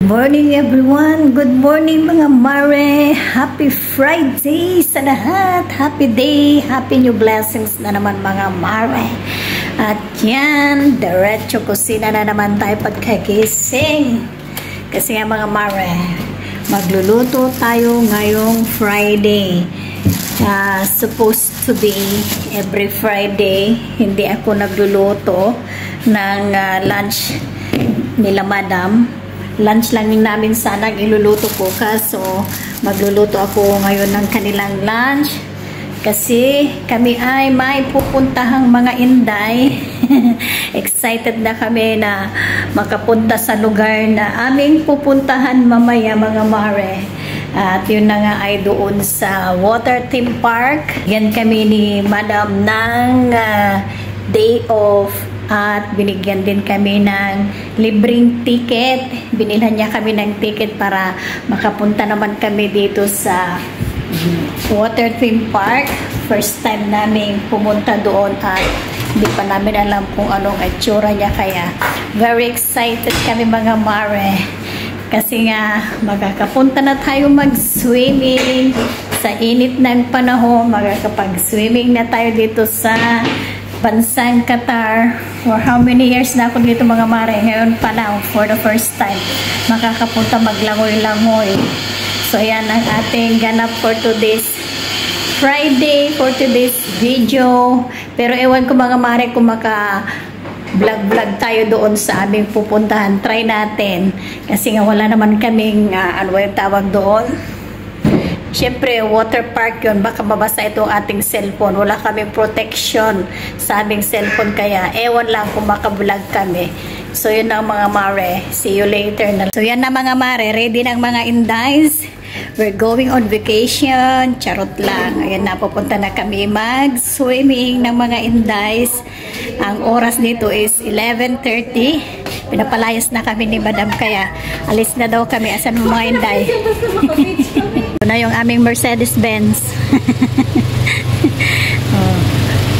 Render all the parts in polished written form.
Morning everyone! Good morning mga mare! Happy Friday sa lahat! Happy day! Happy new blessings na naman mga mare! At yan, diretso kusina na naman tayo pagkagising. Kasi nga mga mare, magluluto tayo ngayong Friday. Supposed to be every Friday, hindi ako nagluluto ng lunch nila madam. Lunch lang namin sana iluluto ko, kaso magluluto ako ngayon ng kanilang lunch kasi kami ay may pupuntahang mga inday. Excited na kami na makapunta sa lugar na aming pupuntahan mamaya mga mare. At yun na nga ay doon sa water theme park. Yan kami ni madam ng day off. At binigyan din kami ng libreng ticket. Binilhan niya kami ng ticket para makapunta naman kami dito sa water theme park. First time namin pumunta doon at hindi pa namin alam kung anong itsura niya, kaya very excited kami mga mare. Kasi nga magkakapunta na tayo mag-swimming sa init ng panahon. Magkakapag-swimming na tayo dito sa bansang Qatar. For how many years na ako dito mga mare, ngayon pa lang for the first time makakapunta maglangoy-langoy. So yan ang ating ganap for today's Friday, for today's video. Pero ewan ko mga mare kung maka-vlog tayo doon sa aming pupuntahan. Try natin kasi nga wala naman kaming ano yung tawag doon. Siyempre, water park yun. Baka mabasa itong ating cellphone. Wala kaming protection sa aming cellphone. Kaya, ewan lang kung makablog kami. So, yun ang mga mare. See you later na. So, yan na mga mare. Ready ng mga indies. We're going on vacation. Charot lang. Ayan na, pupunta na kami mag-swimming ng mga indies. Ang oras dito is 11:30. Pinapalayas na kami ni madam. Kaya, alis na daw kami. Asan mo mga inday? Na yung aming Mercedes-Benz.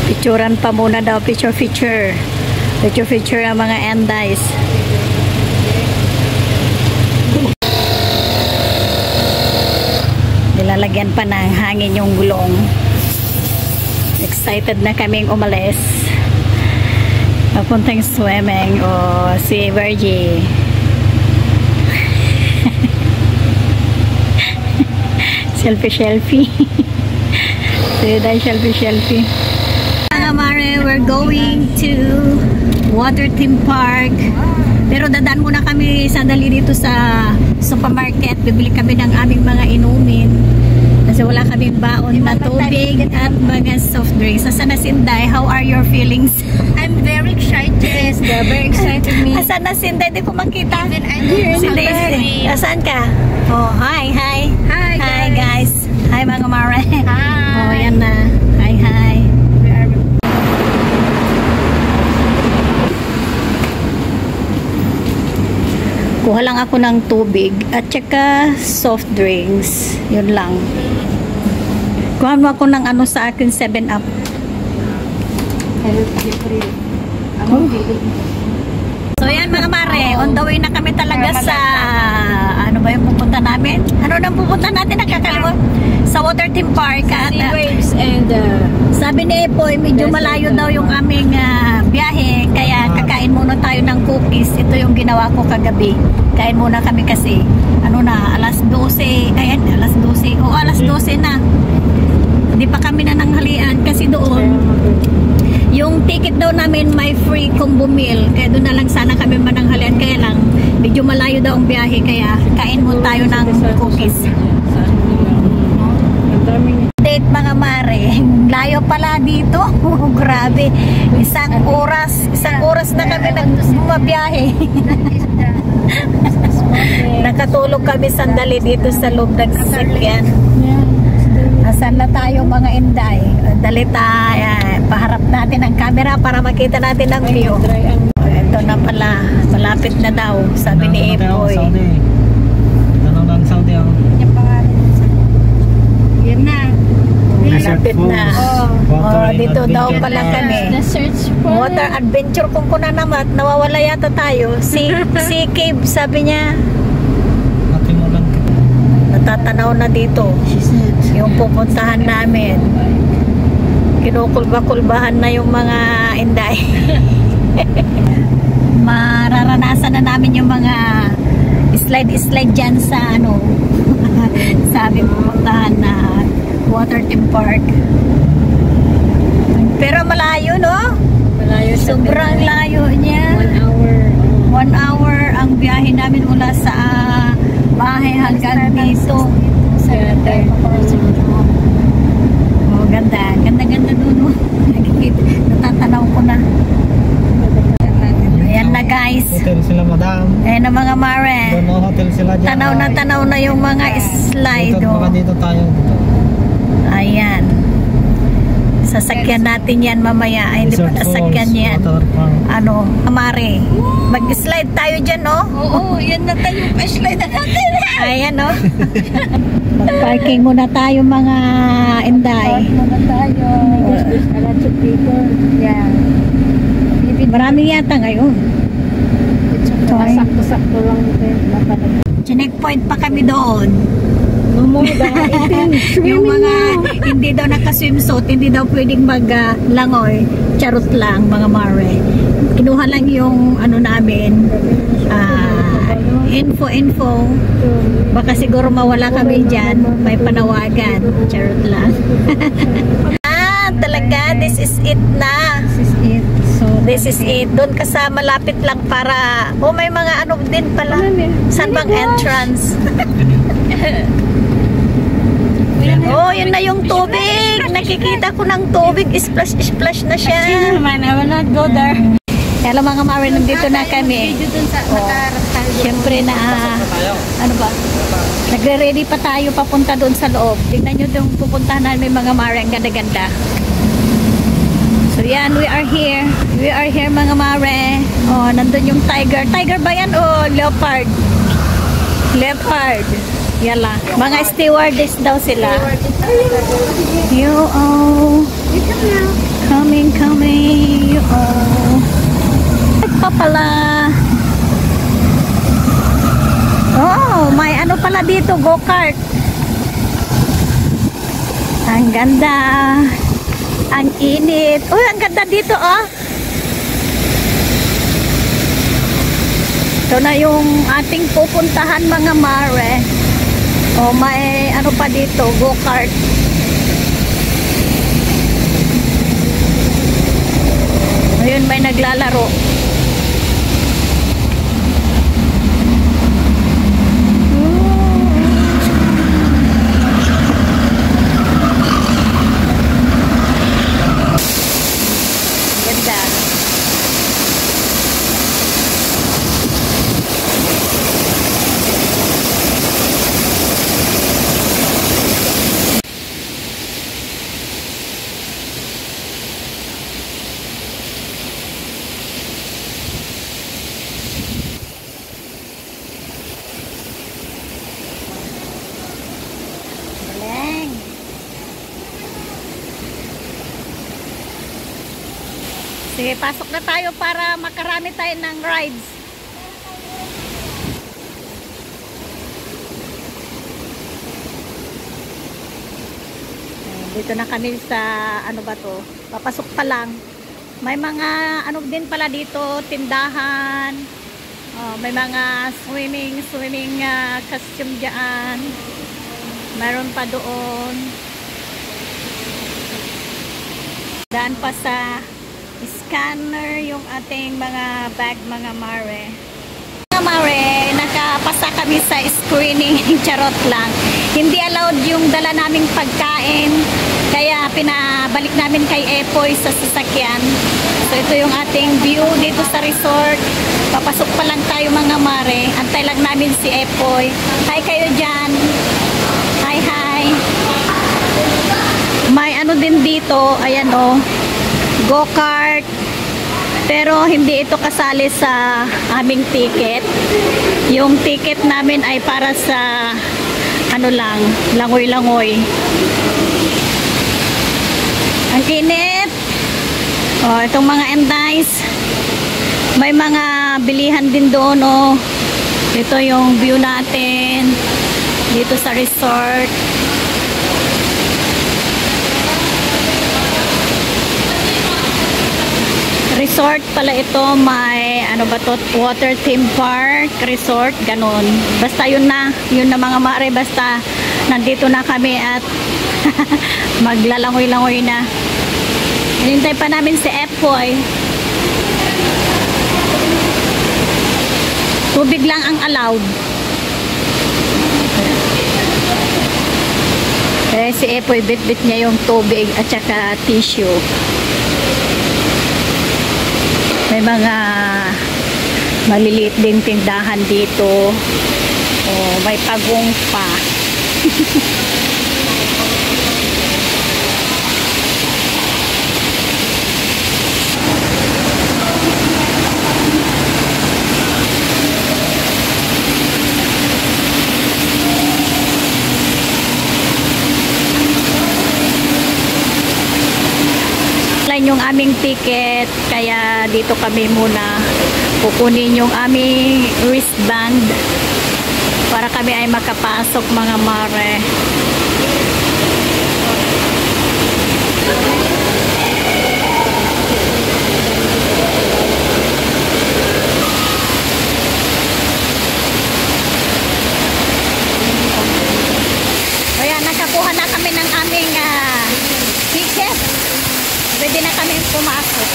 Picturean pa muna daw, picture ang mga endies. Nilalagyan pa ng hangin yung gulong. Excited na kaming umalis papuntang swimming o si Virgie. Selfie. Selfie. Mga mare, we're going to water theme park. Pero dadaan muna kami sandali dito sa supermarket. Bibili kami ng aming mga inumin. Kasi wala kaming baon na tubig at mga soft drinks. Asan na Sinday? How are your feelings? I'm very excited. Very excited me. Asan na Sinday? Hindi ko makita. Even I'm here. Sinday, asan ka? Oh, hi. Hi guys. Hi mga mare. Hi. Oh, yan na. Hi. Kuha lang ako ng tubig at saka soft drinks. Yun lang. Kuha mo ako ng ano sa akin 7-Up. So yan mga mare, on the way na kami talaga sa ano ba yung pupunta namin? Ano nang pupunta natin? Nakakalimot? Sa water theme park. At waves and sabi ni Epoy, medyo malayo daw yung aming biyahe, kaya kakain muna tayo ng cookies. Ito yung ginawa ko kagabi. Kain muna kami kasi ano na, alas 12. Ayan, alas 12. O alas 12 na. Hindi pa kami nananghalian kasi doon yung ticket daw namin may free combo meal. Kaya doon na lang sana kami mananghalian. Kaya lang, medyo malayo daw ang biyahe. Kaya kain mo tayo ng cookies. Date mga mare. Layo pala dito. Grabe. Isang oras na kami nagmabiyahe. Nakatulog kami sandali dito sa loob ng sasakyan. Asan na tayo mga inday? Dali tayo. Paharap natin ang camera para makita natin ang view. Ito na pala. Malapit na daw. Sabi ni Epoy. yan na. Malapit na. Dito daw pala kami. Water adventure kung kuna naman. Nawawala yata tayo. Si Cave sabi niya. tanaw na dito. She said. Yung pupuntahan namin. Kinukulba-kulbahan na yung mga inday. Mararanasan na namin yung mga slide dyan sa ano sa aming pupuntahan na water theme park. Pero malayo, no? Malayo siya. Sobrang layo niya. 1 hour. 1 hour ang biyahe namin mula sa bahay hanggang dito. Oh, ganda. Ganda doon, no? Natatanaw ko na. Ayan na, guys. Hotel sila, madam. Ayan na, mga mare. Doon no, hotel sila dyan. Tanaw na yung mga slide. Dito, baka dito tayo. Ayan. Sasakyan natin yan mamaya. Ay, hindi pa nasakyan yan. Ano, mare. Mag-slide tayo dyan, no? Oo, yan na tayo. Slide na natin. Ayan, no? Mag-parking muna tayo, mga inday. Park muna tayo. There's a lot of people. Yeah. Marami yata ngayon. Sakto-sakto lang ito. Checkpoint pa kami doon. No more than Yung mga hindi daw naka-swimsuit, hindi daw pwedeng mag-langoy. Charot lang, mga mare. Kinuha lang yung ano namin, info. Baka siguro mawala kami dyan. May panawagan. Charot lang. Talaga, this is it na. This is it. So, This is it. Doon ka sa malapit lang para... Oh, may mga ano din pala. Saan bang entrance? Oh, yun na yung tubig. Nakikita ko ng tubig. Splash na siya. I will not go there. Kaya mga mare, nandito na kami. Siyempre na... Ano ba? Nagre-ready pa tayo papunta doon sa loob. Tignan nyo yung pupuntahan namin mga mare. Ang ganda-ganda. So yan, we are here. We are here, mga mare. Oh, nandun yung tiger. Tiger ba yan o leopard? Leopard. Yala. Mga stewardess daw sila. You oh. Coming. You oh. Pa pala. Oh, may ano pala dito, go-kart. Ang ganda. Ang init. Uy, ang ganda dito, oh. Ito na yung ating pupuntahan, mga mare. Oh, may ano pa dito, go-kart. Ayun, may naglalaro. Ganda. Galing. Sige, pasok na tayo para makarami tayo ng rides. Dito na kami sa ano ba to? Papasok pa lang. May mga ano din pala dito, tindahan. May mga swimming costume diyan. Meron pa doon. Daan pa sa scanner yung ating mga bag, mga mare. Mga mare, nakapasa kami sa screening. Charot lang. Hindi allowed yung dala naming pagkain. Kaya pinabalik namin kay Epoy sa sasakyan. So ito yung ating view dito sa resort. Papasok pa lang tayo, mga mare. Antay lang namin si Epoy. Hi kayo dyan. Hi. May ano din dito. Ayan o. Go-kart. Pero hindi ito kasali sa aming ticket. Yung ticket namin ay para sa ano lang, langoy-langoy. Ang init. Oh, itong mga endays. May mga bilihan din doon, oh. Ito yung view natin. dito sa resort. Resort pala ito, may ano ba to, water theme park, resort, ganun. Basta yun na mga mare, basta nandito na kami at maglalangoy-langoy na. Hinintay pa namin si F-Boy. Tubig lang ang allowed. Kaya si F-Boy, bit-bit niya yung tubig at saka tissue. May mga maliliit ding tindahan dito. Oh, may pagong pa. Yung aming ticket, kaya dito kami muna kukunin yung aming wristband para kami ay makapasok mga mare. Kaya nakakuha na kami ng aming ticket. Pwede na kami pumasok.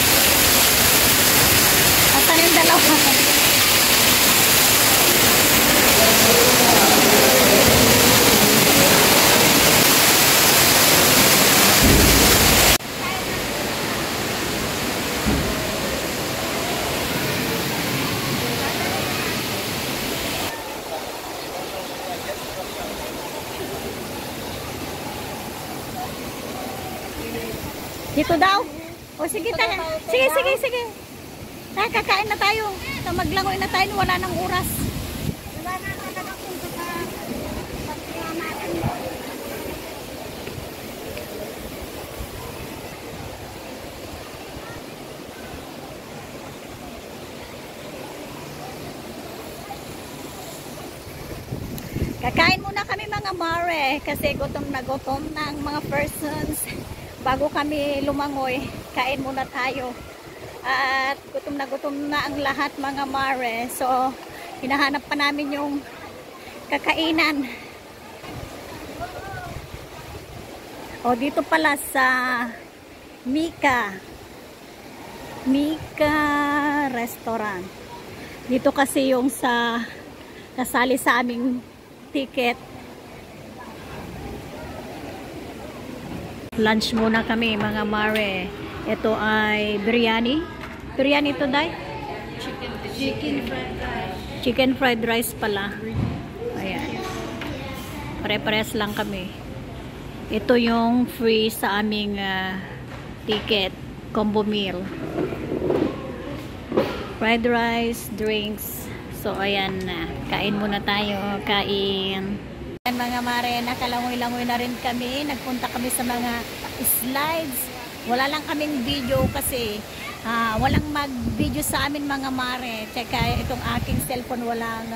At ano yung dalawa? Dito daw. O sige tayo. Sige. Kakain na tayo. Maglangoy na tayo. Wala nang oras. Kakain muna kami mga mare kasi gutom na ang mga persons. Bago kami lumangoy, kain muna tayo. At gutom na ang lahat mga mare. So, hinahanap pa namin yung kakainan. O, dito pala sa Mika Restaurant. Dito kasi yung sa nasali sa aming ticket. Lunch muna kami mga mare. Ito ay biryani. Biryani ito, Day? Chicken fried rice pala. Ayan. Pare-pares lang kami. Ito yung free sa aming ticket. Combo meal. Fried rice, drinks. So, ayan na. Kain muna tayo. Kain. Mga mare, nakalangoy-langoy na rin kami. Nagpunta kami sa mga slides. Wala lang kaming video kasi walang mag-video sa amin mga mare. Tsaka itong aking cellphone, walang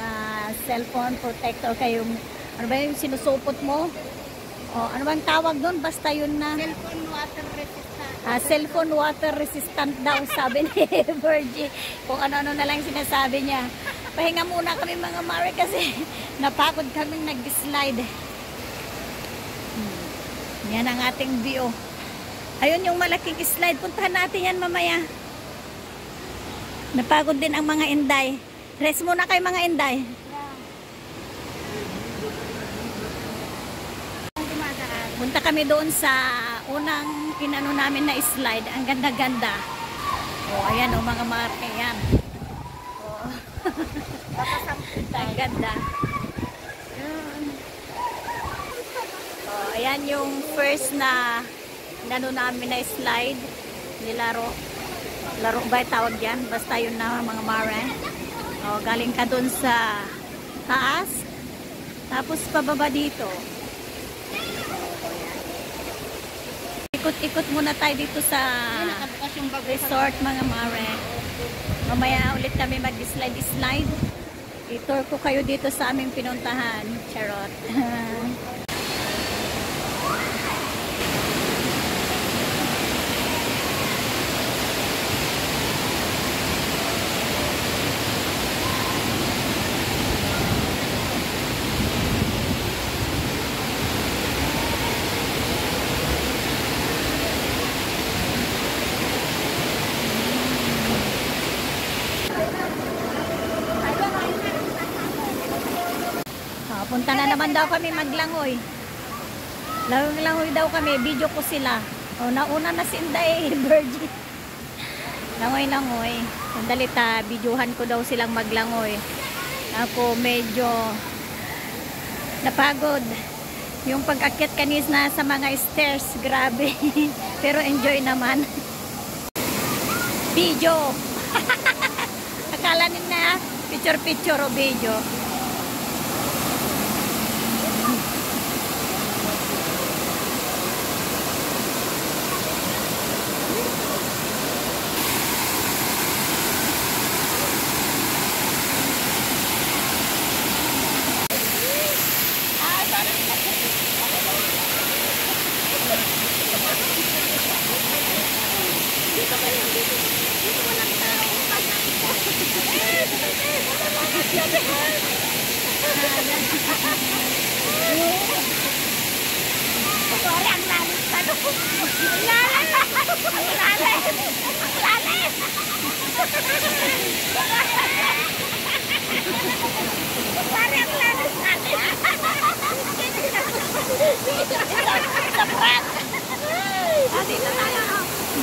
cellphone protector. Kayong, ano ba yung sinusupot mo? O, ano bang tawag doon? Basta yun na. Cellphone water resistant. Cellphone water resistant daw, sabi ni Virgie. Kung ano-ano na lang sinasabi niya. Pahinga muna kami mga mare kasi napagod kaming nag-slide. Yan ang ating view. Ayun yung malaking slide. Puntahan natin yan mamaya. Napagod din ang mga inday. Rest muna kayo mga inday. Punta kami doon sa unang inano namin na slide. Ang ganda-ganda. O, ayan o mga mare. Ayan. Ang ganda. Ayan yung first na nano namin na slide. Nilaro. Laro ba tawag yan? Basta yun na mga mare. Galing ka dun sa taas. Tapos pababa dito. Ikot-ikot muna tayo dito sa resort mga mare. Mamaya ulit kami mag-slide. I-tour ko kayo dito sa aming pinuntahan. Charot. Punta na naman daw kami maglangoy. Langoy daw kami. Video ko sila. O, nauna na si Inday, Virgin. Langoy-langoy. Sandali ta, videohan ko daw silang maglangoy. Ako medyo napagod. Yung pag-akyat kanina sa mga stairs, grabe. Pero enjoy naman. Video. Akala nila picture-picture o video.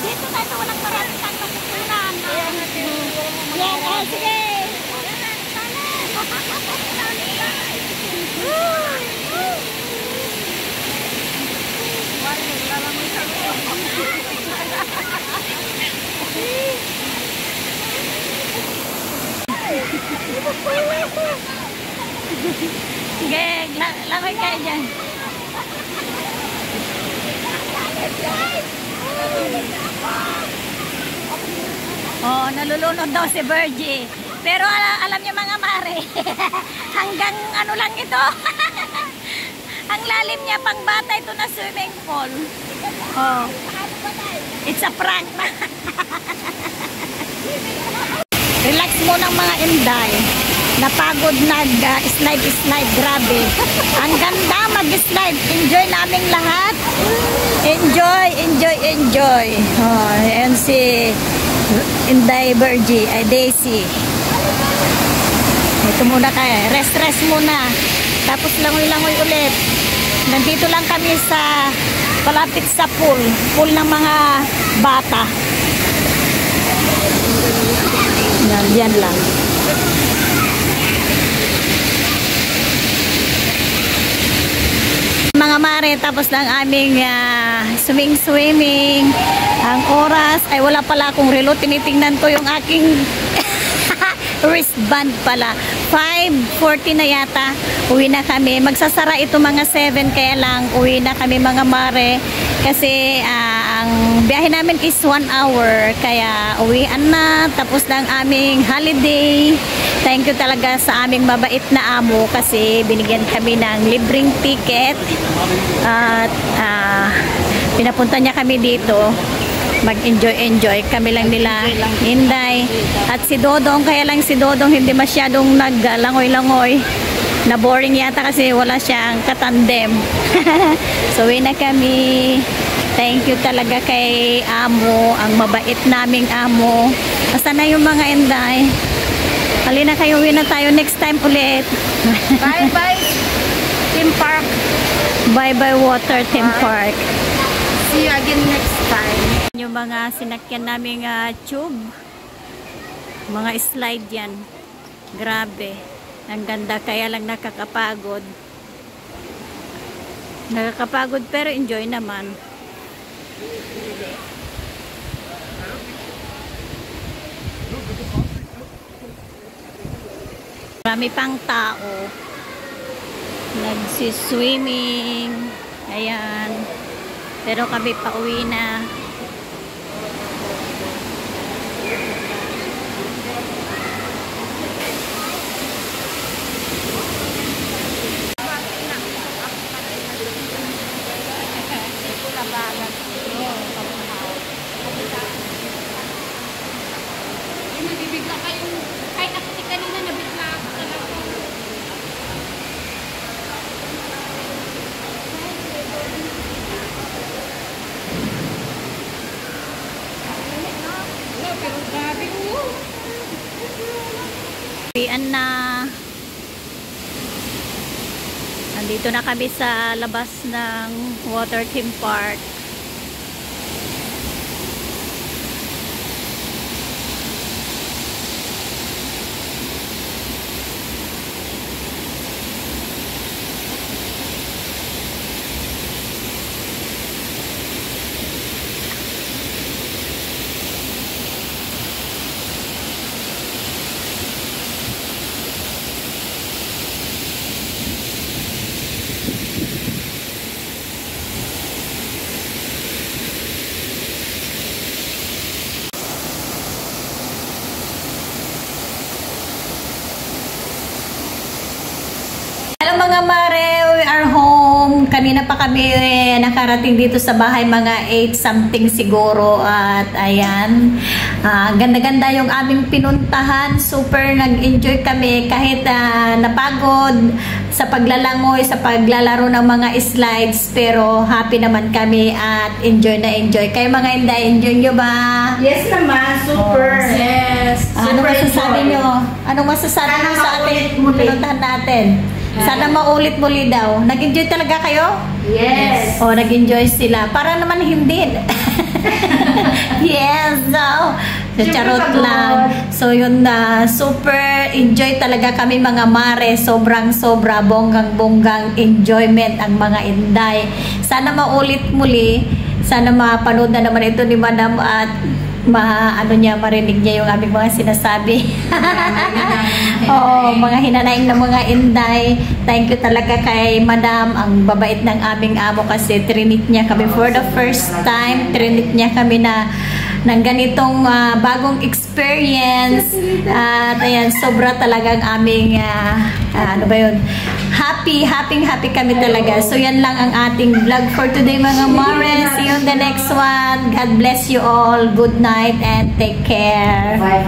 Dito tayo walang maraming pagkukunan. Yan, sige. Sige, lamay kayo dyan. Oh, nalulunod daw si Virgie. Pero alam niyo mga mare, hanggang ano lang ito. Ang lalim niya, pang bata ito na swimming pool. Oh. It's a prank. Relax mo ng mga Inday. Napagod nag-slide, grabe. Ang ganda mag-slide. Enjoy naming lahat. Enjoy. Oh, and si Inday Virgie, ay Daisy. Ito muna tayo. Rest muna. Tapos langoy-langoy ulit. Nandito lang kami sa palapit sa pool ng mga bata. Yan lang. Mga mare, tapos lang aming swimming. Ang oras ay wala pala akong relo. Tinitingnan ko yung aking wristband pala. 5:40 na yata. Uwi na kami. Magsasara ito mga 7, kaya lang uwi na kami mga mare. Kasi ang biyahe namin is 1 hour. Kaya uwian na. Tapos lang aming holiday. Thank you talaga sa aming mabait na amo kasi binigyan kami ng libreng ticket. At pinapunta niya kami dito. Mag-enjoy kami lang nila Inday at si Dodong, kaya lang si Dodong hindi masyadong naglangoy-langoy, na boring yata kasi wala siyang katandem. So uwi na kami. Thank you talaga kay amo, ang mabait naming amo. Basta na yung mga Inday, halina kayo, uwi na tayo next time ulit. Bye bye theme park. Bye bye water theme park. See you again next time. Yung mga sinakyan naming tube, mga slide yan, grabe, ang ganda, kaya lang nakakapagod pero enjoy naman. Marami pang tao nagsiswimming, ayan, pero kami pauwi na. Ian na. Nandito na kami sa labas ng water theme park. Hello mga mare, we are home. Kanina pa kami nakarating dito sa bahay, mga 8 something siguro. At ayan, ganda-ganda yung aming pinuntahan. Super nag-enjoy kami kahit napagod sa paglalangoy, sa paglalaro ng mga slides. Pero happy naman kami at enjoy na enjoy. Kayo mga Inday, enjoy nyo ba? Yes naman, super. Yes. Anong masasabi nyo? Anong masasabi nyo sa ating pinuntahan natin? Sana maulit-muli daw. Nag-enjoy talaga kayo? Yes. O, nag-enjoy sila. Para naman hindi. Yes, no. Charot lang. So, yun na. Super enjoy talaga kami mga mare. Sobrang-sobra. Bonggang-bonggang enjoyment ang mga Inday. Sana maulit-muli. Sana mapanood na naman ito ni Madam at marinig niya yung aming mga sinasabi. Oo, mga hinanaing ng mga Inday. Thank you talaga kay Madam. Ang babait ng aming amo kasi trinit niya kami for the first time. Trinit niya kami na ng ganitong bagong experience. At ayan, sobra talagang aming ano ba yun? Happy kami talaga. So yan lang ang ating vlog for today mga mare. See you on the next one. God bless you all. Good night and take care. Bye.